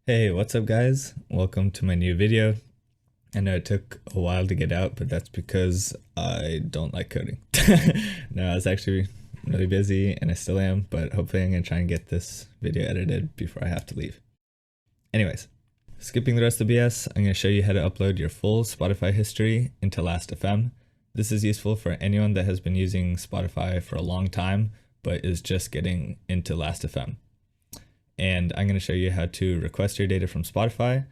Hey, what's up guys? Welcome to my new video. I know it took a while to get out, but that's because I don't like coding. No, I was actually really busy and I still am, but hopefully I'm gonna try and get this video edited before I have to leave. Anyways, skipping the rest of the BS, I'm gonna show you how to upload your full Spotify history into Last.fm. This is useful for anyone that has been using Spotify for a long time, but is just getting into Last.fm. And I'm going to show you how to request your data from Spotify,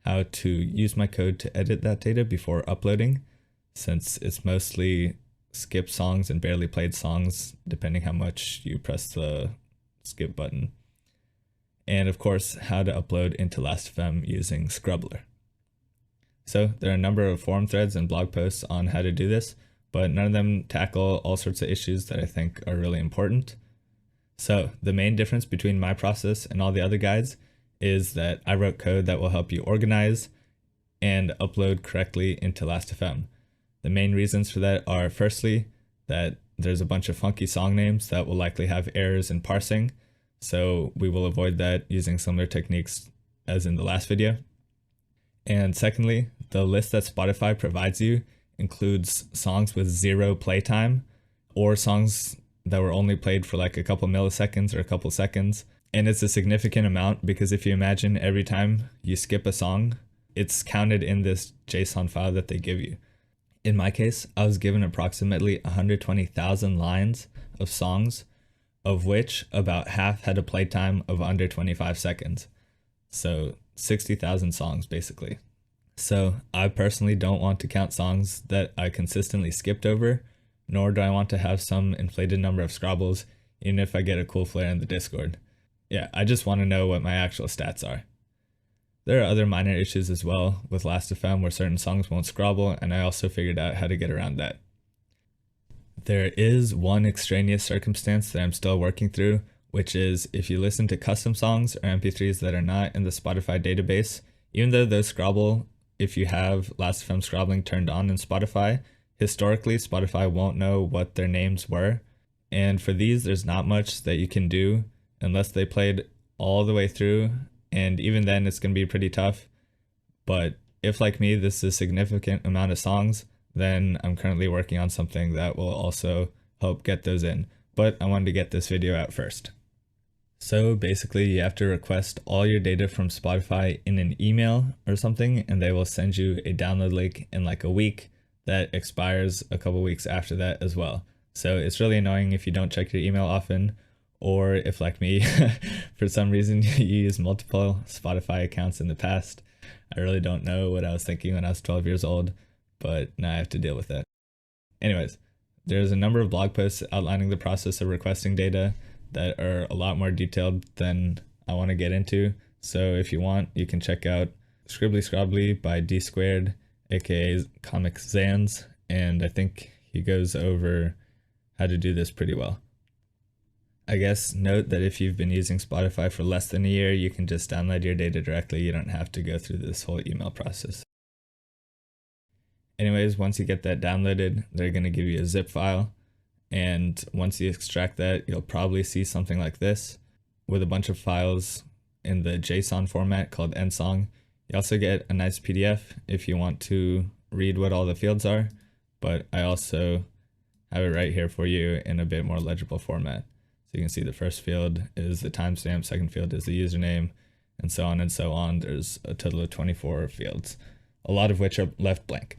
how to use my code to edit that data before uploading, since it's mostly skip songs and barely played songs, depending how much you press the skip button. And of course, how to upload into Last.fm using Scrubbler. So there are a number of forum threads and blog posts on how to do this, but none of them tackle all sorts of issues that I think are really important. So the main difference between my process and all the other guides is that I wrote code that will help you organize and upload correctly into Last.fm. The main reasons for that are, firstly, that there's a bunch of funky song names that will likely have errors in parsing, so we will avoid that using similar techniques as in the last video. And secondly, the list that Spotify provides you includes songs with 0 playtime or songs that were only played for like a couple milliseconds or a couple seconds. And it's a significant amount because if you imagine every time you skip a song, it's counted in this JSON file that they give you. In my case, I was given approximately 120,000 lines of songs, of which about half had a playtime of under 25 seconds. So 60,000 songs basically. So I personally don't want to count songs that I consistently skipped over, nor do I want to have some inflated number of scrobbles, even if I get a cool flare in the Discord. Yeah, I just want to know what my actual stats are. There are other minor issues as well with Last.fm where certain songs won't scrobble, and I also figured out how to get around that. There is one extraneous circumstance that I'm still working through, which is if you listen to custom songs or MP3s that are not in the Spotify database, even though those scrobble if you have Last.fm scrobbling turned on in Spotify, historically, Spotify won't know what their names were, and for these, there's not much that you can do unless they played all the way through, and even then, it's going to be pretty tough. But if, like me, this is a significant amount of songs, then I'm currently working on something that will also help get those in. But I wanted to get this video out first. So basically, you have to request all your data from Spotify in an email or something, and they will send you a download link in like a week that expires a couple weeks after that as well. So it's really annoying if you don't check your email often, or if, like me, for some reason you use multiple Spotify accounts in the past. I really don't know what I was thinking when I was 12 years old, but now I have to deal with that. Anyways, there's a number of blog posts outlining the process of requesting data that are a lot more detailed than I want to get into. So if you want, you can check out Scrobbly by D Squared, aka Comic Zans, and I think he goes over how to do this pretty well. I guess note that if you've been using Spotify for less than a year, you can just download your data directly. You don't have to go through this whole email process. Anyways, once you get that downloaded, they're going to give you a zip file. And once you extract that, you'll probably see something like this with a bunch of files in the JSON format called nsong. You also get a nice PDF if you want to read what all the fields are, but I also have it right here for you in a bit more legible format. So you can see the first field is the timestamp, second field is the username, and so on and so on. There's a total of 24 fields, a lot of which are left blank.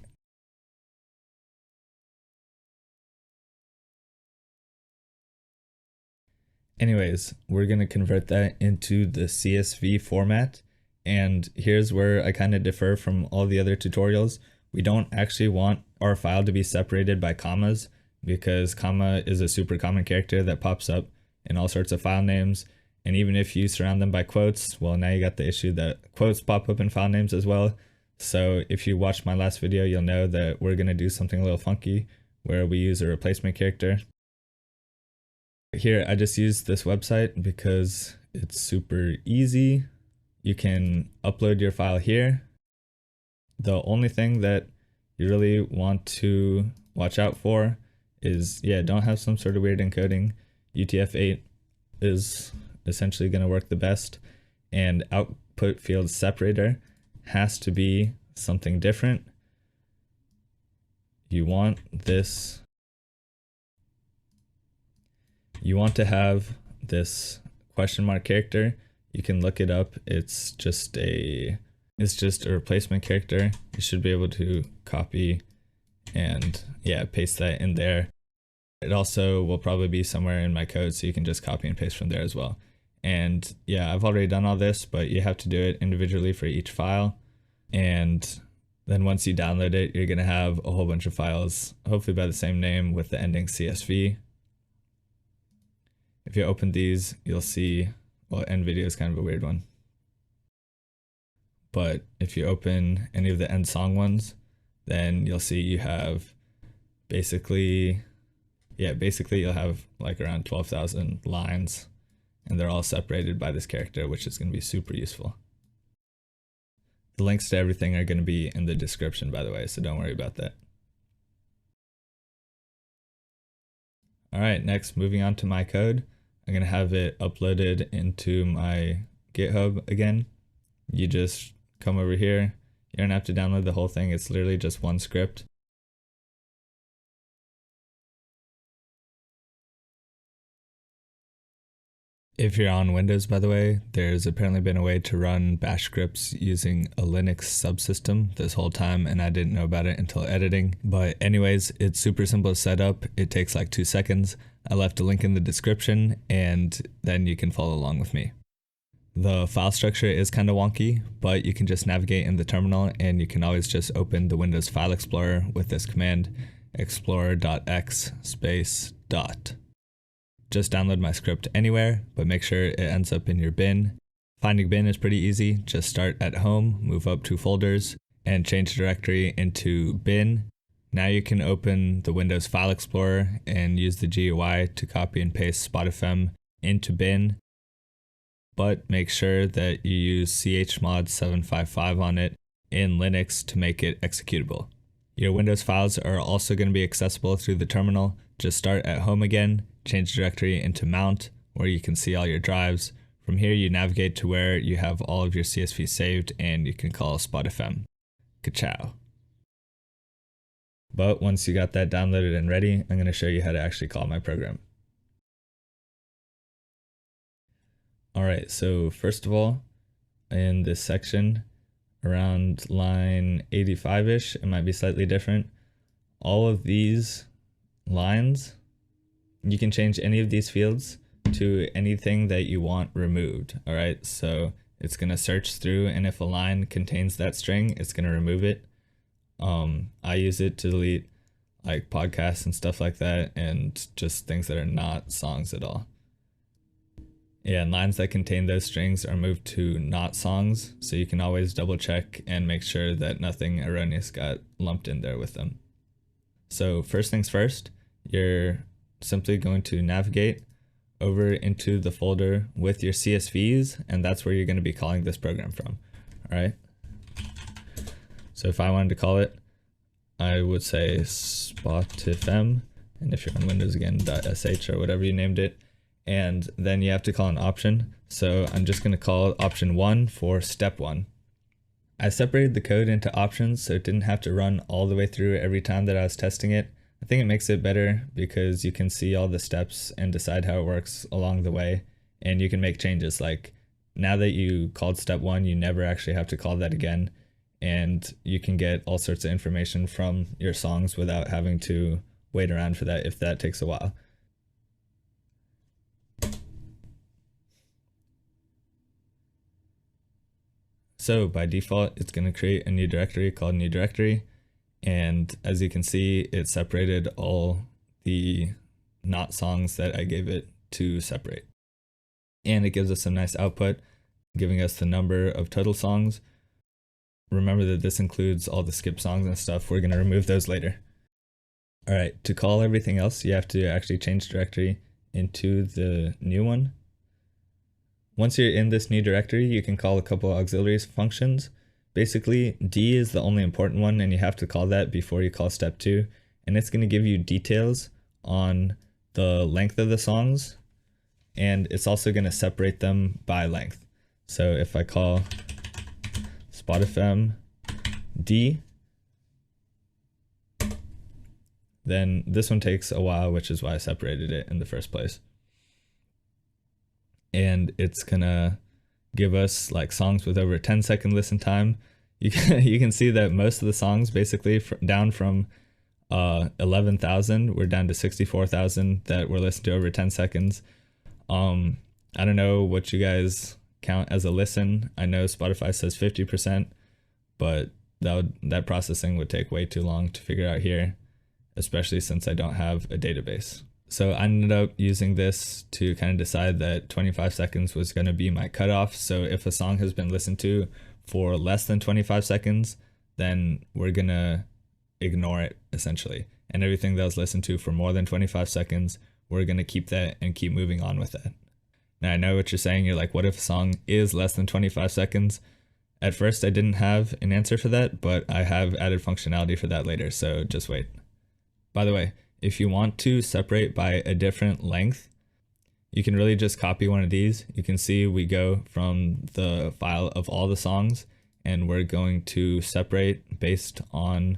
Anyways, we're going to convert that into the CSV format. And here's where I kind of differ from all the other tutorials. We don't actually want our file to be separated by commas because comma is a super common character that pops up in all sorts of file names. And even if you surround them by quotes, well, now you got the issue that quotes pop up in file names as well. So if you watched my last video, you'll know that we're going to do something a little funky where we use a replacement character. Here, I just use this website because it's super easy. You can upload your file here. The only thing that you really want to watch out for is, don't have some sort of weird encoding. UTF-8 is essentially going to work the best, and output field separator has to be something different. You want to have this question mark character. You can look it up. It's just a replacement character. You should be able to copy and paste that in there. It also will probably be somewhere in my code, so you can just copy and paste from there as well. And yeah, I've already done all this, but you have to do it individually for each file. And then once you download it, you're going to have a whole bunch of files, hopefully by the same name with the ending CSV. If you open these, you'll see, well, end video is kind of a weird one. But if you open any of the end song ones, then you'll see you have basically you'll have like around 12,000 lines, and they're all separated by this character, which is going to be super useful. The links to everything are going to be in the description, by the way, so don't worry about that. All right, next, moving on to my code. I'm going to have it uploaded into my GitHub again. You just come over here. You don't have to download the whole thing. It's literally just one script. If you're on Windows, by the way, there's apparently been a way to run bash scripts using a Linux subsystem this whole time, and I didn't know about it until editing. But anyways, it's super simple to set up. It takes like 2 seconds. I left a link in the description, and then you can follow along with me. The file structure is kind of wonky, but you can just navigate in the terminal, and you can always just open the Windows File Explorer with this command, explorer.x space dot. Just download my script anywhere, but make sure it ends up in your bin. Finding bin is pretty easy. Just start at home, move up 2 folders, and change directory into bin. Now you can open the Windows File Explorer and use the GUI to copy and paste spotifm into bin. But make sure that you use chmod 755 on it in Linux to make it executable. Your Windows files are also going to be accessible through the terminal. Just start at home again, change directory into mount, where you can see all your drives. From here, you navigate to where you have all of your CSV saved, and you can call spotifm. Ka-chow. But once you got that downloaded and ready, I'm going to show you how to actually call my program. Alright, so first of all, in this section, around line 85-ish, it might be slightly different. All of these lines, you can change any of these fields to anything that you want removed. All right, so it's going to search through, and if a line contains that string, it's going to remove it. I use it to delete like podcasts and stuff like that, and just things that are not songs at all. Yeah, and lines that contain those strings are moved to not songs, so you can always double check and make sure that nothing erroneous got lumped in there with them. So first things first, you're simply going to navigate over into the folder with your CSVs, and that's where you're going to be calling this program from. All right. So if I wanted to call it, I would say spotifm, and if you're on Windows again, .sh or whatever you named it, and then you have to call an option. So I'm just going to call option 1 for step 1. I separated the code into options so it didn't have to run all the way through every time that I was testing it. I think it makes it better because you can see all the steps and decide how it works along the way, and you can make changes. Like now that you called step 1, you never actually have to call that again, and you can get all sorts of information from your songs without having to wait around for that if that takes a while. So by default, it's going to create a new directory called new directory. And as you can see, it separated all the not songs that I gave it to separate. And it gives us some nice output, giving us the number of total songs. Remember that this includes all the skip songs and stuff. We're going to remove those later. All right, to call everything else, you have to actually change directory into the new one. Once you're in this new directory, you can call a couple auxiliary functions. Basically, D is the only important one, and you have to call that before you call step 2. And it's going to give you details on the length of the songs, and it's also going to separate them by length. So if I call spotifm D. Then this one takes a while, which is why I separated it in the first place. And it's gonna give us like songs with over 10-second listen time. You can see that most of the songs basically down from 11,000, we're down to 64,000 that were listened to over 10 seconds. I don't know what you guys count as a listen. I know Spotify says 50%, but that processing would take way too long to figure out here, especially since I don't have a database. So I ended up using this to kind of decide that 25 seconds was going to be my cutoff. So if a song has been listened to for less than 25 seconds, then we're going to ignore it essentially. And everything that was listened to for more than 25 seconds, we're going to keep that and keep moving on with that. Now I know what you're saying. You're like, what if a song is less than 25 seconds? At first I didn't have an answer for that, but I have added functionality for that later. So just wait. By the way, if you want to separate by a different length, you can really just copy one of these. You can see we go from the file of all the songs and we're going to separate based on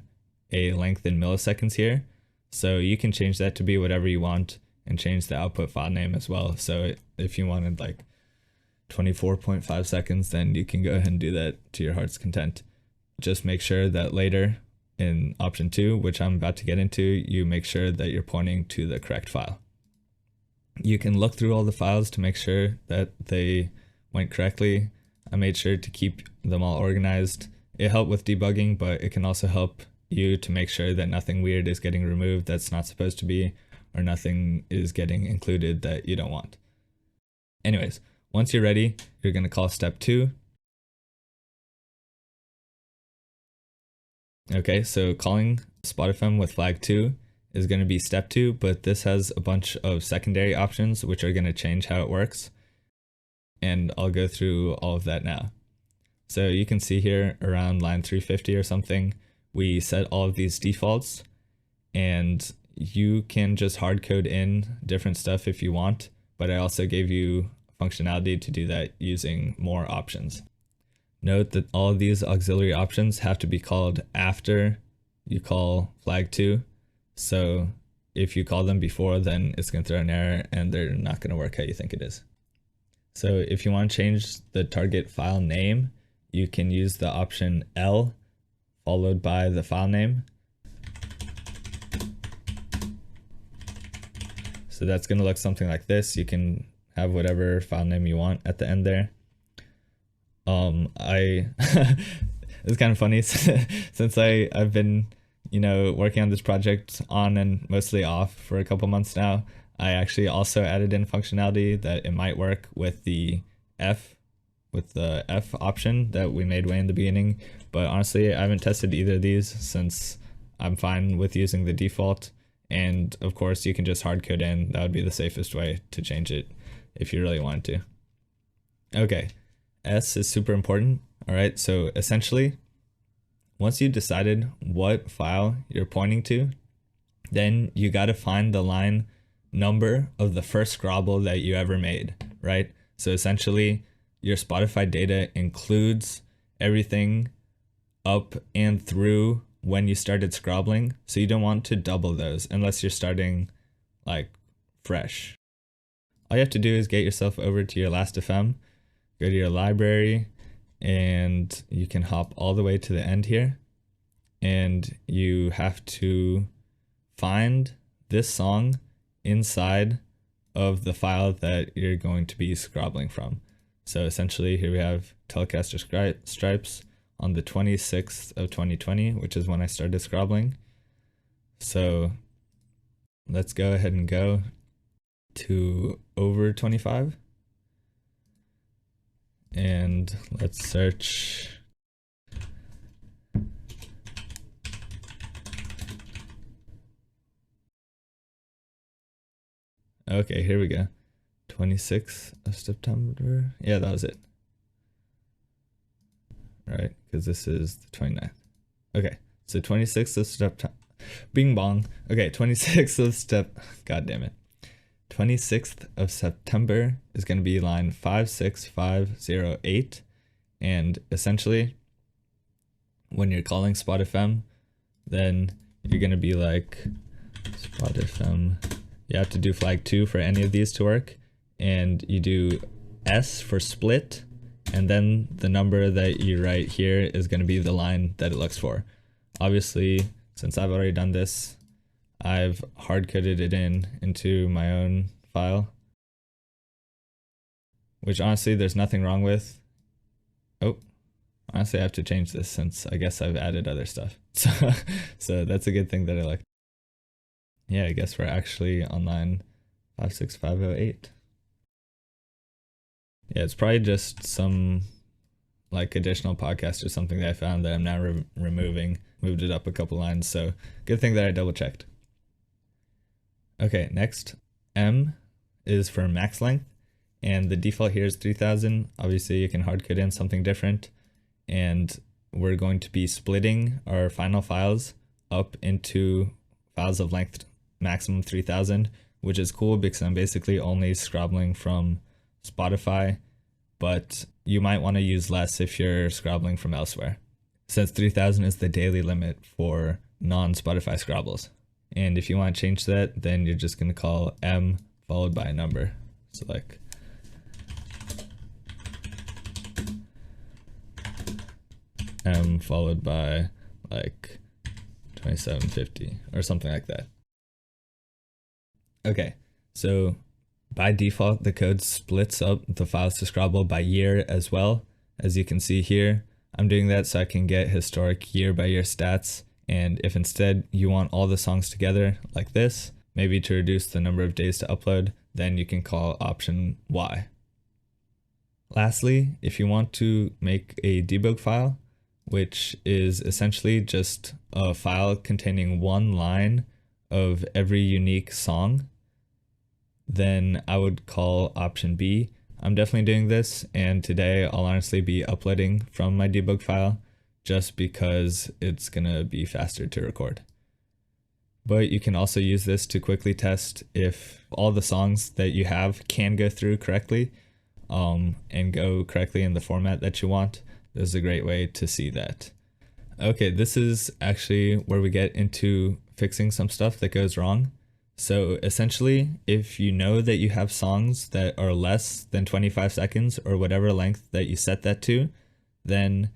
a length in milliseconds here. So you can change that to be whatever you want and change the output file name as well. So if you wanted like 24.5 seconds, then you can go ahead and do that to your heart's content. Just make sure that later in option 2, which I'm about to get into, you make sure that you're pointing to the correct file. You can look through all the files to make sure that they went correctly. I made sure to keep them all organized. It helped with debugging, but it can also help you to make sure that nothing weird is getting removed that's not supposed to be, or nothing is getting included that you don't want. Anyways, once you're ready, you're going to call step 2. Okay, so calling spotifm with flag 2 is going to be step 2, but this has a bunch of secondary options which are going to change how it works. And I'll go through all of that now. So you can see here around line 350 or something, we set all of these defaults, and you can just hard code in different stuff if you want, but I also gave you functionality to do that using more options. Note that all of these auxiliary options have to be called after you call flag 2. So if you call them before, then it's going to throw an error and they're not going to work how you think it is. So if you want to change the target file name, you can use the option L followed by the file name. So that's going to look something like this. You can have whatever file name you want at the end there. It's kind of funny since I've been, working on this project on and mostly off for a couple months now. I actually also added in functionality that it might work with the F option that we made way in the beginning. But honestly, I haven't tested either of these since I'm fine with using the default. And of course, you can just hard code in. That would be the safest way to change it if you really wanted to. Okay, S is super important. All right, so essentially, once you decided what file you're pointing to, then you got to find the line number of the first Scrobble that you ever made, right? So essentially, your Spotify data includes everything up and through when you started Scrobbling. So you don't want to double those unless you're starting like fresh. All you have to do is get yourself over to your last.fm, go to your library, and you can hop all the way to the end here. And you have to find this song inside of the file that you're going to be scrobbling from. So essentially here we have Telecaster Stripes on the 26th of 2020, which is when I started scrobbling. So let's go ahead and go to over 25 and let's search okay, here we go. 26th of September. Yeah, that was it. Right, because this is the 29th. Okay, so 26th of September. Bing bong. Okay, 26th of God damn it. 26th of September is going to be line 56508. And essentially, when you're calling spotifm, then you're going to be like spotifm. You have to do flag 2 for any of these to work, and you do S for split, and then the number that you write here is going to be the line that it looks for. Obviously, since I've already done this, I've hard-coded it into my own file, which honestly there's nothing wrong with. Oh, honestly I have to change this since I guess I've added other stuff. So that's a good thing that I like. Yeah, I guess we're actually on line 56508. Yeah, it's probably just some like additional podcast or something that I found that I'm now removing. Moved it up a couple lines, so good thing that I double checked. Okay, next, M is for max length, and the default here is 3000. Obviously you can hard code in something different, and we're going to be splitting our final files up into files of length maximum 3000, which is cool because I'm basically only scrobbling from Spotify, but you might want to use less if you're scrobbling from elsewhere, since 3000 is the daily limit for non-Spotify scrobbles. And if you want to change that, then you're just going to call M followed by a number. So like M followed by like 2750 or something like that. Okay, so by default, the code splits up the files to Scrobble by year as well. As you can see here, I'm doing that so I can get historic year by year stats. And if instead you want all the songs together like this, maybe to reduce the number of days to upload, then you can call option Y. Lastly, if you want to make a debug file, which is essentially just a file containing one line of every unique song, then I would call option B. I'm definitely doing this, and today I'll honestly be uploading from my debug file just because it's gonna be faster to record. But you can also use this to quickly test if all the songs that you have can go through correctly and go correctly in the format that you want. This is a great way to see that. Okay, this is actually where we get into fixing some stuff that goes wrong. So essentially, if you know that you have songs that are less than 25 seconds or whatever length that you set that to, then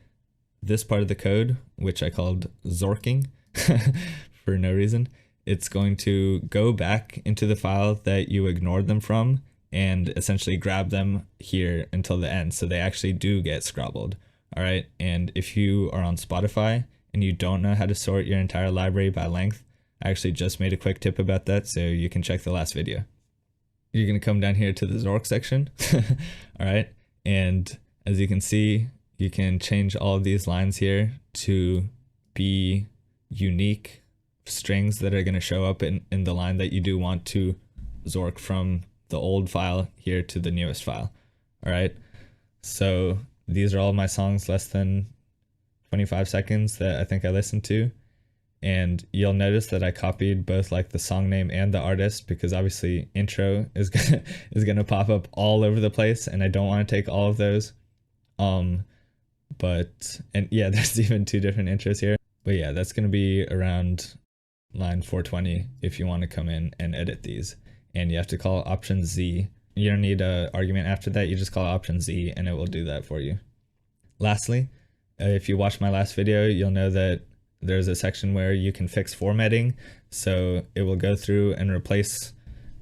this part of the code, which I called zorking for no reason, it's going to go back into the file that you ignored them from and essentially grab them here until the end. So they actually do get scrobbled. All right. And if you are on Spotify and you don't know how to sort your entire library by length, I actually just made a quick tip about that, so you can check the last video. You're going to come down here to the Zork section. All right. And as you can see, you can change all of these lines here to be unique strings that are going to show up in the line that you do want to Zork from the old file here to the newest file. All right. So these are all my songs less than 25 seconds that I think I listened to. And you'll notice that I copied both like the song name and the artist, because obviously intro is gonna pop up all over the place, and I don't want to take all of those. And yeah, there's even 2 different intros here. But yeah, that's gonna be around line 420 if you want to come in and edit these. And you have to call option Z. You don't need an argument after that. You just call option Z and it will do that for you. Lastly, if you watched my last video, you'll know that there's a section where you can fix formatting. So it will go through and replace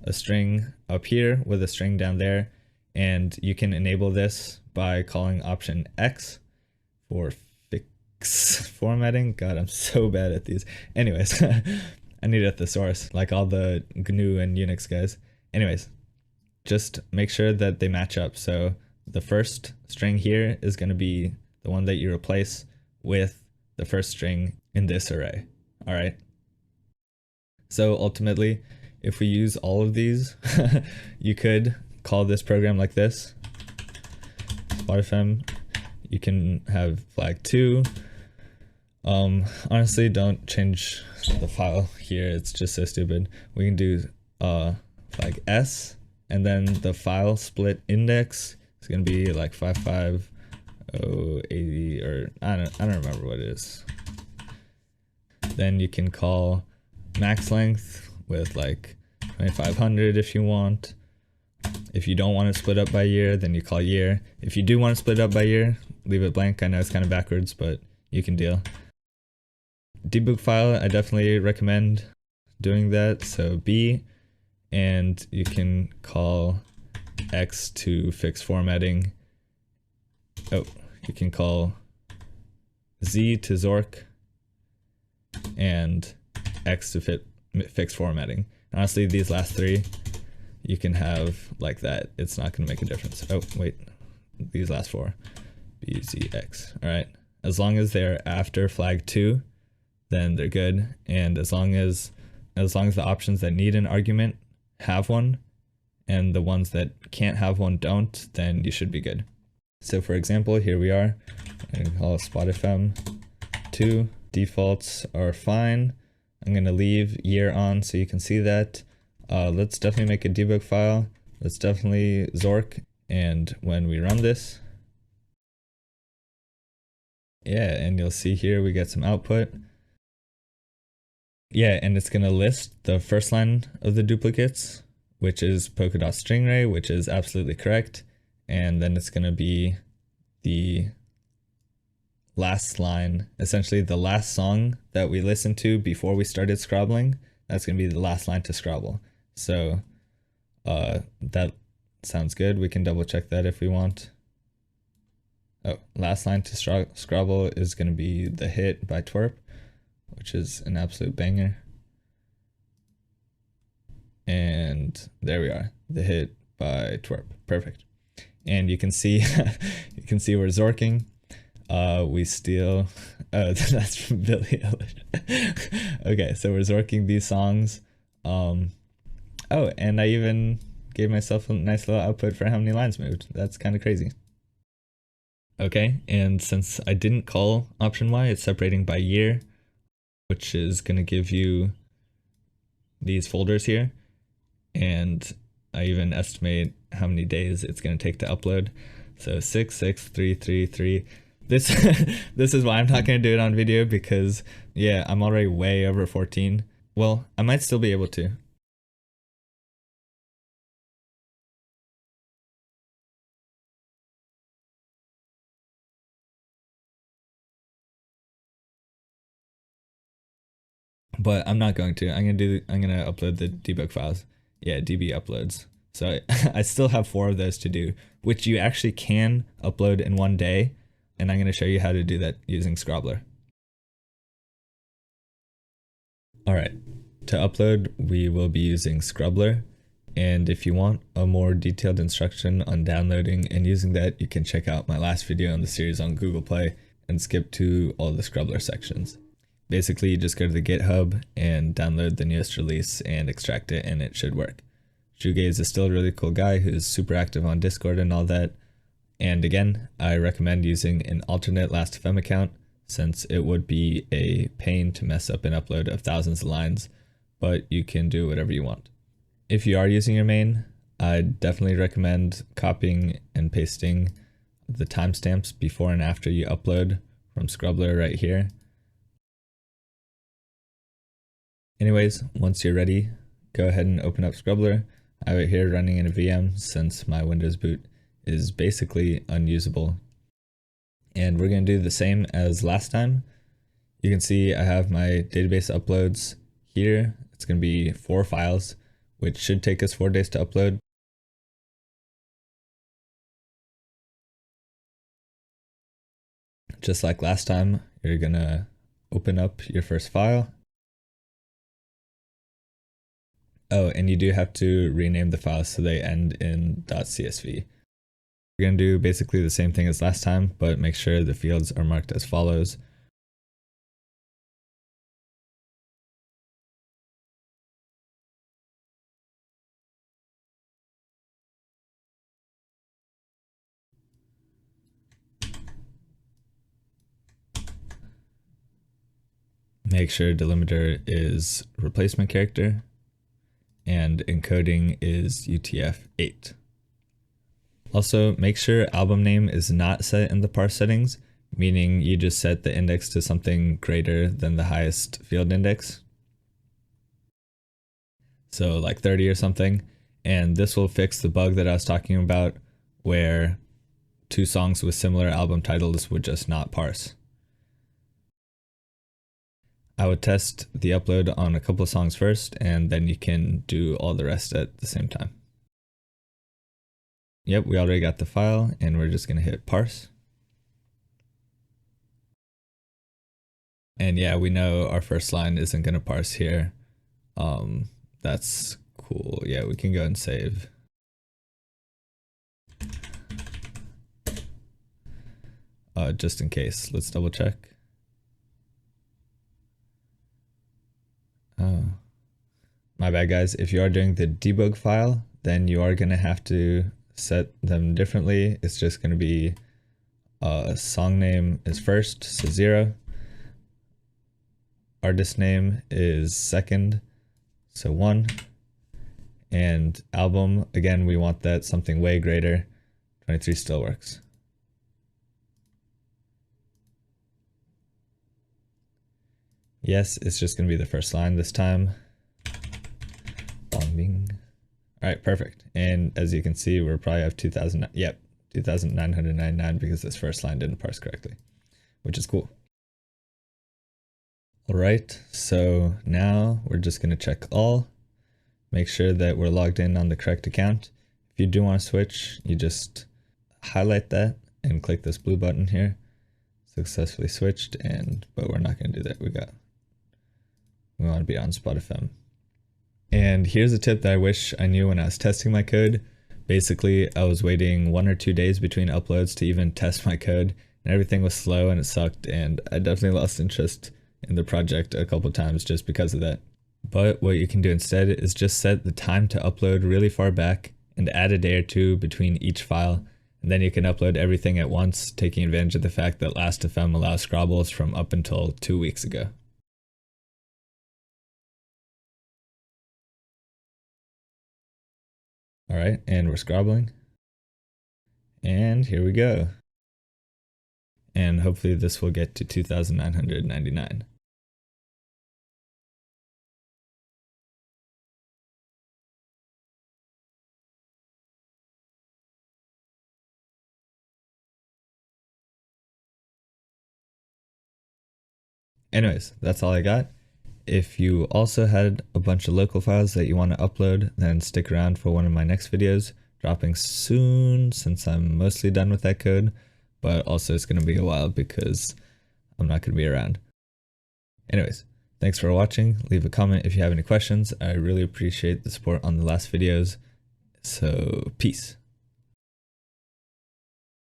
a string up here with a string down there. And you can enable this by calling option X for fix formatting. God, I'm so bad at these. Anyways, I need a thesaurus like all the GNU and Unix guys. Anyways, just make sure that they match up. So the first string here is going to be the one that you replace with the first string in this array. All right. So ultimately, if we use all of these, you could call this program like this. spotifm. You can have flag 2. Honestly, don't change the file here. It's just so stupid. We can do flag S, and then the file split index is going to be like 55080 or I don't remember what it is. Then you can call max length with like 2500 if you want. If you don't want to split up by year, then you call year. If you do want to split up by year, leave it blank. I know it's kind of backwards, but you can deal. Debug file, I definitely recommend doing that. So B, and you can call X to fix formatting. Oh, you can call Z to Zork and X to fix formatting. Honestly, these last three you can have like that. It's not going to make a difference. Oh, wait. These last four. B, Z, X. All right. As long as they're after flag 2, then they're good. And as long as the options that need an argument have one, and the ones that can't have one don't, then you should be good. So for example, here we are. I'm going to call spotifm 2. Defaults are fine. I'm going to leave year on so you can see that. Let's definitely make a debug file. Let's definitely Zork. And when we run this, yeah, and you'll see here we get some output. Yeah, and it's going to list the first line of the duplicates, which is polka.stringray, which is absolutely correct. And then it's going to be the last line, essentially the last song that we listened to before we started scrobbling. That's going to be the last line to scrobble. So that sounds good. We can double check that if we want. Oh, last line to scrobble is going to be The Hit by Twerp, which is an absolute banger. And there we are, The Hit by Twerp. Perfect. And you can see you can see we're zorking. We steal, oh, that's from Billie Eilish. Okay, so we're zorking these songs. Oh, and I even gave myself a nice little output for how many lines moved. That's kind of crazy. Okay, and since I didn't call option Y, it's separating by year, which is going to give you these folders here. And I even estimate how many days it's going to take to upload. So 6, 6, 3, 3, 3. This is why I'm not going to do it on video, because yeah, I'm already way over 14. Well, I might still be able to. But I'm not going to. I'm gonna upload the debug files. Yeah, db uploads. So I still have 4 of those to do, which you actually can upload in one day. And I'm going to show you how to do that using Scrobbler. All right, to upload, we will be using Scrubbler. And if you want a more detailed instruction on downloading and using that, you can check out my last video on the series on Google Play and skip to all the Scrubbler sections. Basically, you just go to the GitHub and download the newest release and extract it, and it should work. Shoegaze is still a really cool guy who's super active on Discord and all that. And again, I recommend using an alternate last.fm account, since it would be a pain to mess up an upload of thousands of lines, but you can do whatever you want. If you are using your main, I definitely recommend copying and pasting the timestamps before and after you upload from Scrobbler right here. Anyways, once you're ready, go ahead and open up Scrobbler. I have it here running in a VM since my Windows boot is basically unusable. And we're going to do the same as last time. You can see I have my database uploads here. It's going to be 4 files, which should take us 4 days to upload. Just like last time, you're going to open up your first file. Oh, and you do have to rename the files so they end in .csv. We're going to do basically the same thing as last time, but make sure the fields are marked as follows. Make sure delimiter is replacement character and encoding is UTF-8. Also, make sure album name is not set in the parse settings, meaning you just set the index to something greater than the highest field index. So like 30 or something. And this will fix the bug that I was talking about where two songs with similar album titles would just not parse. I would test the upload on a couple of songs first, and then you can do all the rest at the same time. Yep, we already got the file, and we're just gonna hit parse. And yeah, we know our first line isn't gonna parse here. That's cool. Yeah, we can go and save. Just in case, let's double check. Oh, my bad guys. If you are doing the debug file, then you are gonna have to set them differently. It's just gonna be song name is first, so 0. Artist name is second, so 1. And album, again, we want that something way greater. 23 still works. Yes, it's just going to be the first line this time. Bing. All right, perfect. And as you can see, we're probably have 2,999 because this first line didn't parse correctly, which is cool. All right, so now we're just going to check all. Make sure that we're logged in on the correct account. If you do want to switch, you just highlight that and click this blue button here. Successfully switched, but we're not going to do that. We want to be on spotifm. And here's a tip that I wish I knew when I was testing my code. Basically, I was waiting 1 or 2 days between uploads to even test my code, and everything was slow and it sucked, and I definitely lost interest in the project a couple times just because of that. But what you can do instead is just set the time to upload really far back and add a day or 2 between each file, and then you can upload everything at once, taking advantage of the fact that Last.fm allows scrobbles from up until 2 weeks ago. All right, and we're scrobbling. And here we go. And hopefully this will get to 2,999. Anyways, that's all I got. If you also had a bunch of local files that you want to upload, then stick around for one of my next videos, dropping soon since I'm mostly done with that code, but also it's going to be a while because I'm not going to be around. Anyways, thanks for watching. Leave a comment if you have any questions. I really appreciate the support on the last videos. So, peace.